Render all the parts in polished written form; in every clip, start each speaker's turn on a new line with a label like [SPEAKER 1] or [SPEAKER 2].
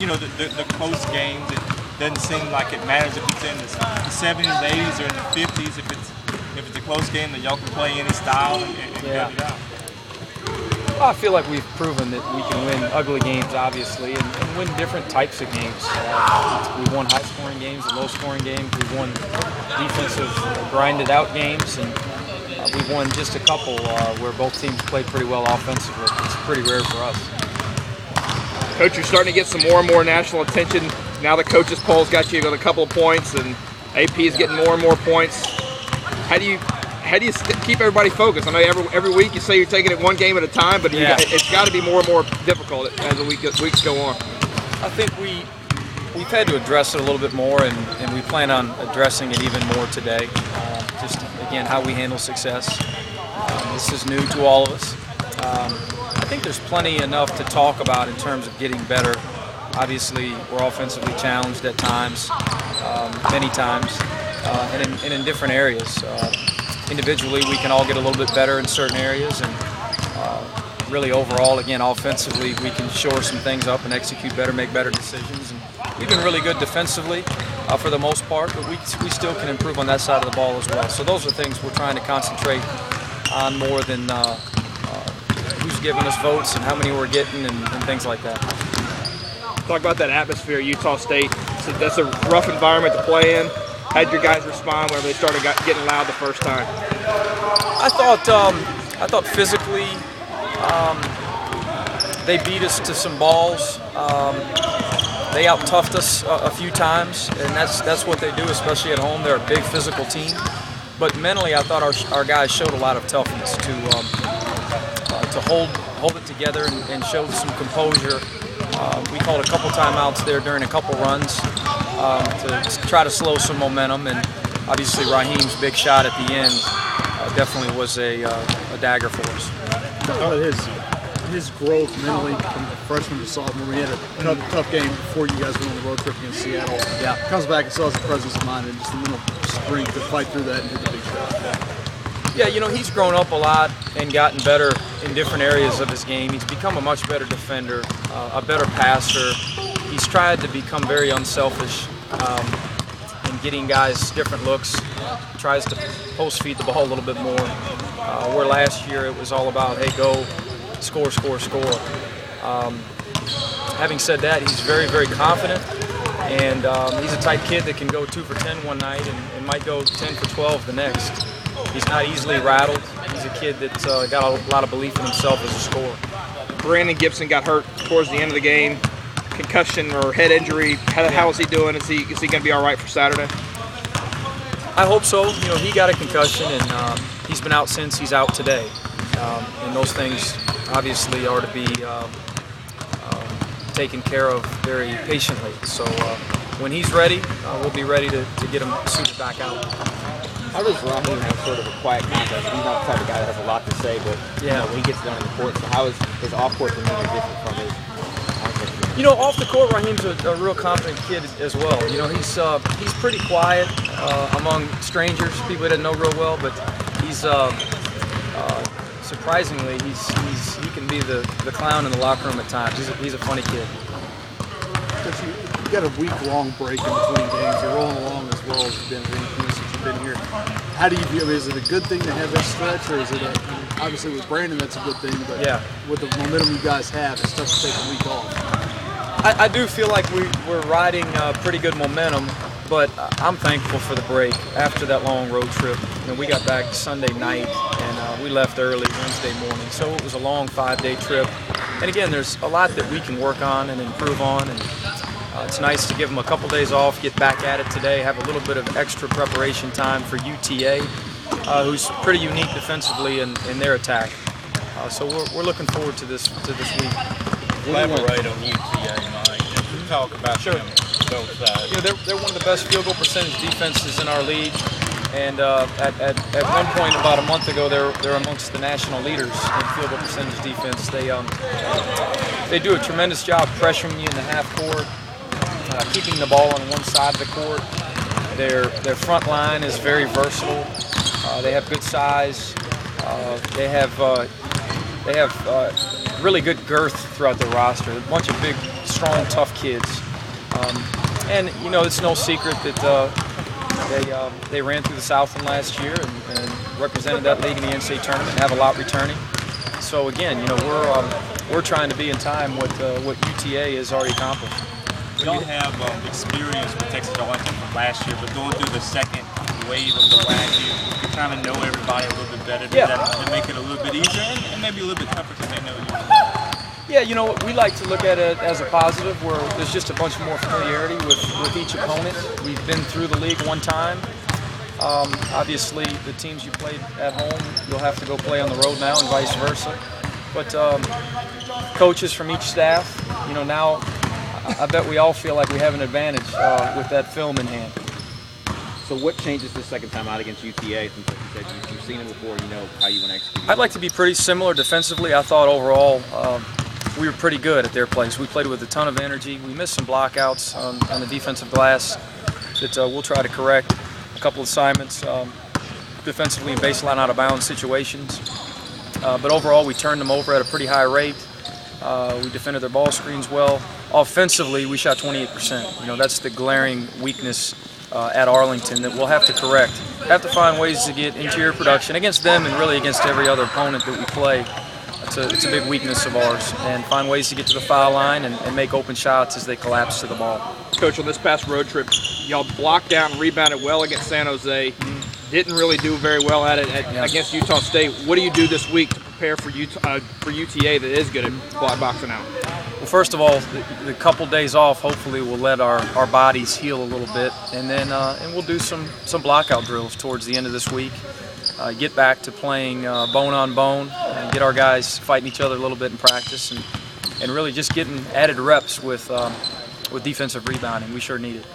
[SPEAKER 1] the close games. It doesn't seem like it matters if it's in the 70s, 80s, or in the 50s. If it's a close game, that y'all can play any style and gut it out.
[SPEAKER 2] Well, I feel like we've proven that we can win ugly games, obviously, and win different types of games. We've won high-scoring games and low-scoring games. We've won defensive, grinded-out games, and we've won just a couple where both teams played pretty well offensively. It's pretty rare for us.
[SPEAKER 3] Coach, you're starting to get some more and more national attention. Now the coaches poll's got you with a couple of points, and AP is getting more and more points. How do you keep everybody focused? I know every week you say you're taking it one game at a time, but it's got to be more and more difficult as the weeks go on.
[SPEAKER 2] I think we've had to address it a little bit more, and we plan on addressing it even more today. Just, again, how we handle success. This is new to all of us. I think there's plenty enough to talk about in terms of getting better. Obviously, we're offensively challenged at times, many times, and in different areas. Individually, we can all get a little bit better in certain areas, and really overall, again, offensively, we can shore some things up and execute better, make better decisions. And we've been really good defensively for the most part, but we still can improve on that side of the ball as well. So those are things we're trying to concentrate on more than who's giving us votes and how many we're getting and things like that.
[SPEAKER 3] Talk about that atmosphere at Utah State. So that's a rough environment to play in. How'd your guys respond whenever they started getting loud the first time?
[SPEAKER 2] I thought physically they beat us to some balls. They out-toughed us a few times, and that's what they do, especially at home. They're a big physical team. But mentally, I thought our guys showed a lot of toughness to hold it together and showed some composure. We called a couple timeouts there during a couple runs to try to slow some momentum, and obviously Raheem's big shot at the end definitely was a dagger for us.
[SPEAKER 4] Talk about his growth mentally from freshman to sophomore. He had a tough game before you guys went on the road trip against Seattle.
[SPEAKER 2] Yeah.
[SPEAKER 4] Comes back and still has the presence of mind and just the mental strength to fight through that and hit the big shot.
[SPEAKER 2] Yeah, he's grown up a lot and gotten better in different areas of his game. He's become a much better defender, a better passer. He's tried to become very unselfish in getting guys different looks. Tries to post feed the ball a little bit more. Where last year it was all about, hey, go, score, score, score. Having said that, he's very, very confident. And he's a type kid that can go 2 for 10 one night and might go 10 for 12 the next. He's not easily rattled. He's a kid that's got a lot of belief in himself as a scorer.
[SPEAKER 3] Brandon Gibson got hurt towards the end of the game. Concussion or head injury. How is he doing? Is he going to be all right for Saturday?
[SPEAKER 2] I hope so. He got a concussion, and he's been out since. He's out today. And those things obviously are to be taken care of very patiently. So when he's ready, we'll be ready to get him suited back out.
[SPEAKER 5] How does Raheem have sort of a quiet contest? He's not the type of guy that has a lot to say, but when he gets down on the court, so how is his off-court demeanor different from his on-court?
[SPEAKER 2] Off the court, Raheem's a real confident kid as well. He's pretty quiet among strangers, people that know real well, but he's surprisingly he can be the clown in the locker room at times. He's a funny kid.
[SPEAKER 4] But you got a week-long break in between games. You're rolling along as well as you've been since you've been here. How do you view? Is it a good thing to have that stretch, or is it obviously with Brandon that's a good thing, but with the momentum you guys have, it's tough to take a week off?
[SPEAKER 2] I do feel like we're riding pretty good momentum, but I'm thankful for the break after that long road trip. We got back Sunday night, and we left early Wednesday morning, so it was a long 5-day trip. And again, there's a lot that we can work on and improve on, and it's nice to give them a couple days off, get back at it today, have a little bit of extra preparation time for UTA, who's pretty unique defensively in their attack. So we're looking forward to this week.
[SPEAKER 1] Elaborate on UTA, Mike. Talk about them, both sides.
[SPEAKER 2] They're one of the best field goal percentage defenses in our league, and at one point about a month ago, they're amongst the national leaders in field goal percentage defense. They do a tremendous job pressuring you in the half court, keeping the ball on one side of the court. Their front line is very versatile. They have good size. They have really good girth throughout the roster. A bunch of big, strong, tough kids. And you know, it's no secret that they ran through the Southland last year and represented that league in the NCAA tournament and have a lot returning. So again, you know, we're trying to be in time what UTA has already accomplished.
[SPEAKER 1] We don't have experience with Texas Arlington from last year, but going through the second wave of the WAC, you kind of know everybody a little bit better.
[SPEAKER 2] Yeah.
[SPEAKER 1] That make it a little bit easier and maybe a little bit tougher because they know you.
[SPEAKER 2] Yeah, you know, we like to look at it as a positive where there's just a bunch more familiarity with each opponent. We've been through the league one time. Obviously, the teams you played at home, you'll have to go play on the road now and vice versa. But coaches from each staff, you know, now I bet we all feel like we have an advantage with that film in hand.
[SPEAKER 5] So what changes the second time out against UTA? Since like you said, you've seen it before, you know how you want to execute.
[SPEAKER 2] I'd like to be pretty similar defensively. I thought overall we were pretty good at their place. We played with a ton of energy. We missed some blockouts on the defensive glass that we'll try to correct. A couple of assignments defensively in baseline out of bounds situations. But overall, we turned them over at a pretty high rate. We defended their ball screens well. Offensively, we shot 28%. You know, that's the glaring weakness at Arlington that we'll have to correct. Have to find ways to get interior production against them and really against every other opponent that we play. It's a big weakness of ours, and find ways to get to the foul line and make open shots as they collapse to the ball.
[SPEAKER 3] Coach, on this past road trip, y'all blocked down and rebounded well against San Jose. Didn't really do very well at it against Utah State. What do you do this week to prepare for UTA that is good at boxing out?
[SPEAKER 2] Well, first of all, the couple days off hopefully will let our bodies heal a little bit, and then and we'll do some blockout drills towards the end of this week. Get back to playing bone on bone, and get our guys fighting each other a little bit in practice, and really just getting added reps with defensive rebounding. We sure need it.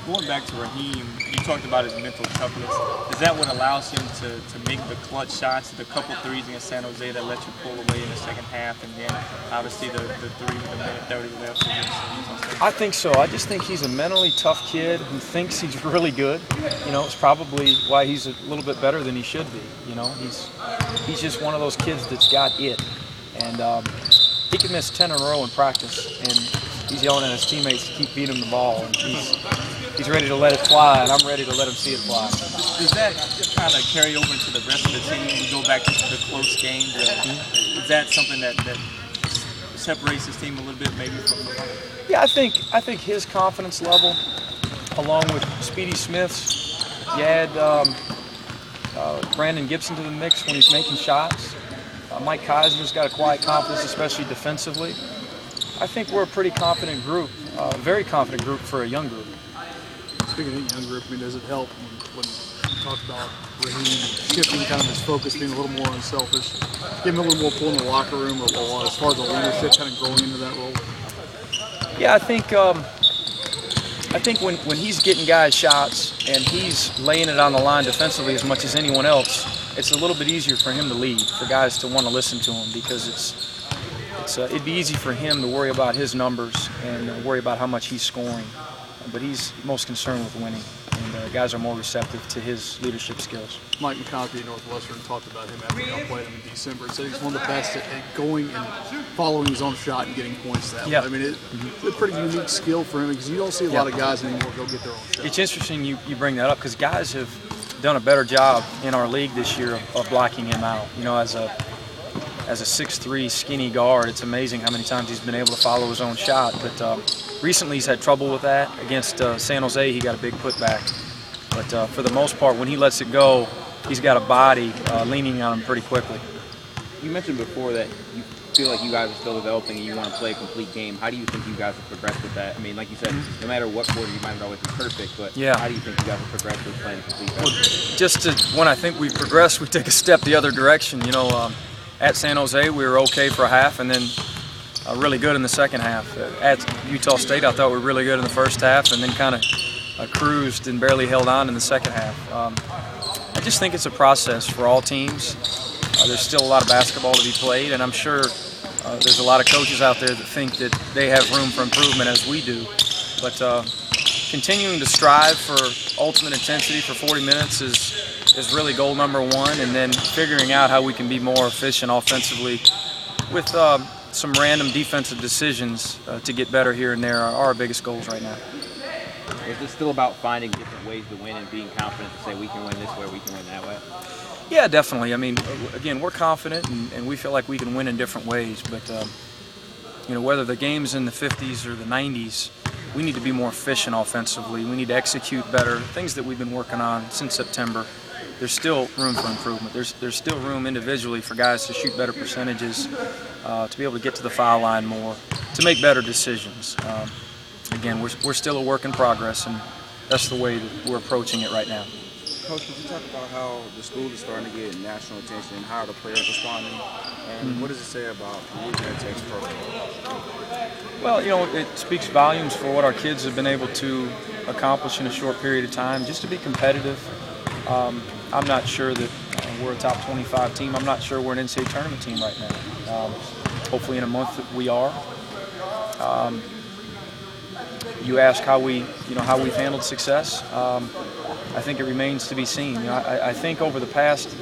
[SPEAKER 1] Going back to Raheem, you talked about his mental toughness. Is that what allows him to make the clutch shots, the couple threes against San Jose that let you pull away in the second half, and then obviously the three with a minute 30 left against Utah State?
[SPEAKER 2] I think so. I just think he's a mentally tough kid who thinks he's really good. You know, it's probably why he's a little bit better than he should be. You know, he's just one of those kids that's got it, and he can miss 10 in a row in practice, and he's yelling at his teammates to keep feeding him the ball, and he's ready to let it fly, and I'm ready to let him see it fly.
[SPEAKER 1] Does that kind of carry over into the rest of the team? You go back to the close games. Is that something that separates his team a little bit, maybe from the other?
[SPEAKER 2] Yeah, I think his confidence level, along with Speedy Smith's, you add Brandon Gibson to the mix when he's making shots. Mike Keisner's got a quiet confidence, especially defensively. I think we're a pretty confident group, very confident group for a young group.
[SPEAKER 4] Speaking of young group, I mean, does it help when you talk about Raheem shifting kind of his focus, being a little more unselfish, giving him a little more pull in the locker room, or as far as the leadership kind of growing into that role?
[SPEAKER 2] Yeah, I think when he's getting guys shots and he's laying it on the line defensively as much as anyone else, it's a little bit easier for him to lead, for guys to want to listen to him, because it'd be easy for him to worry about his numbers and worry about how much he's scoring. But he's most concerned with winning, and guys are more receptive to his leadership skills.
[SPEAKER 4] Mike McConkey at Northwestern talked about him after y'all played him in December and said he's one of the best at going and following his own shot and getting points that way. I mean, it's a pretty unique skill for him, because you don't see a lot of guys anymore go get their own shot.
[SPEAKER 2] It's interesting you bring that up, because guys have done a better job in our league this year of blocking him out. You know, as a 6'3" skinny guard, it's amazing how many times he's been able to follow his own shot. But recently he's had trouble with that. Against San Jose, he got a big putback. But for the most part, when he lets it go, he's got a body leaning on him pretty quickly.
[SPEAKER 5] You mentioned before that you feel like you guys are still developing and you want to play a complete game. How do you think you guys have progressed with that? I mean, like you said, no matter what quarter, you might not always be perfect, but how do you think you guys have progressed with playing a complete game?
[SPEAKER 2] Well, when I think we've progressed, we take a step the other direction. You know, at San Jose, we were okay for a half, and then really good in the second half. At Utah State, I thought we were really good in the first half, and then kind of cruised and barely held on in the second half. I just think it's a process for all teams. There's still a lot of basketball to be played, and I'm sure there's a lot of coaches out there that think that they have room for improvement, as we do. But continuing to strive for ultimate intensity for 40 minutes is really goal number one, and then figuring out how we can be more efficient offensively with some random defensive decisions to get better here and there are our biggest goals right now.
[SPEAKER 5] Is it still about finding different ways to win and being confident to say we can win this way, we can win that way?
[SPEAKER 2] Yeah, definitely. I mean, again, we're confident and we feel like we can win in different ways. But you know, whether the game's in the 50s or the 90s, we need to be more efficient offensively. We need to execute better. Things that we've been working on since September. There's still room for improvement. There's still room individually for guys to shoot better percentages, to be able to get to the foul line more, to make better decisions. Again, we're still a work in progress, and that's the way that we're approaching it right now.
[SPEAKER 6] Coach, could you talk about how the school is starting to get national attention and how the players responding? And what does it say about the Louisiana Tech's program?
[SPEAKER 2] Well, you know, it speaks volumes for what our kids have been able to accomplish in a short period of time, just to be competitive. I'm not sure that we're a top 25 team. I'm not sure we're an NCAA tournament team right now. Hopefully in a month we are. You ask how we've handled success. I think it remains to be seen. You know, I think over the past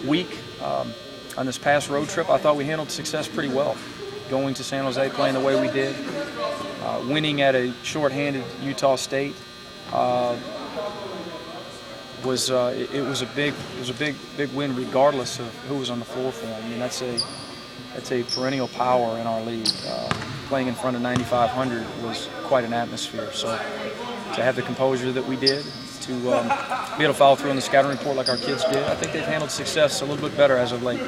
[SPEAKER 2] week, on this past road trip, I thought we handled success pretty well. Going to San Jose, playing the way we did, winning at a shorthanded Utah State was a big win, regardless of who was on the floor for them. I mean, that's a perennial power in our league. Playing in front of 9,500 was quite an atmosphere. So to have the composure that we did, to be able to follow through on the scouting report like our kids did, I think they've handled success a little bit better as of late.